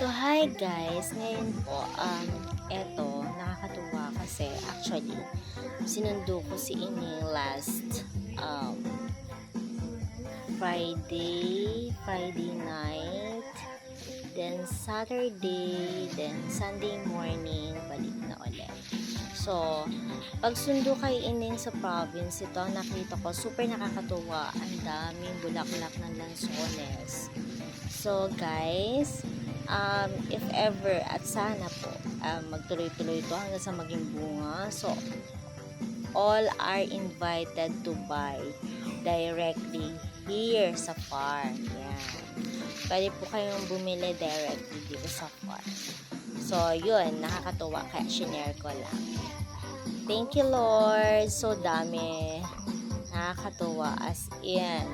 So, hi guys! Ngayon po, eto, nakakatuwa kasi actually, sinundo ko si Ining last, Friday night, then Saturday, then Sunday morning, balik na ulit. So, pag sundo kay Ining sa province, ito nakita ko, super nakakatuwa, ang daming bulaklak ng lansones. So, guys, if ever at sana po magtuloy-tuloy ito hanggang sa maging bunga, so all are invited to buy directly here sa farm. Yan, pwede po kayong bumili directly dito sa farm. So yun, nakakatuwa kaya shinare ko lang. Thank you Lord, so dami, nakakatuwa as in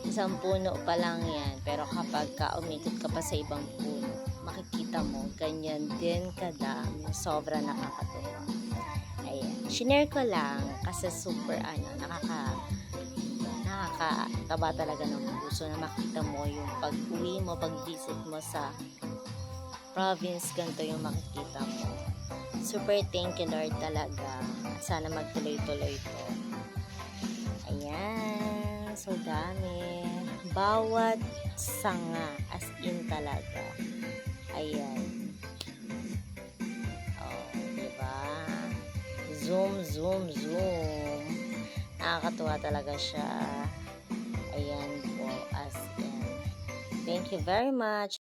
isang puno pa lang yan, pero kapag umikot ka pa sa ibang puno, makikita mo ganyan din kadami, sobra nakakatuwa. Ayan, shinare ko lang kasi super nakakataba talaga ng puso na makita mo yung pag-uwi mo, pag-visit mo sa province, ganito yung makikita mo. Super thank you Lord talaga, sana magtuloy-tuloy to. Ayan, so dami, bawat sanga as in talaga. Ayan, oh, diba? Zoom nakakatuwa talaga siya. Ayan po, as in. Thank you very much.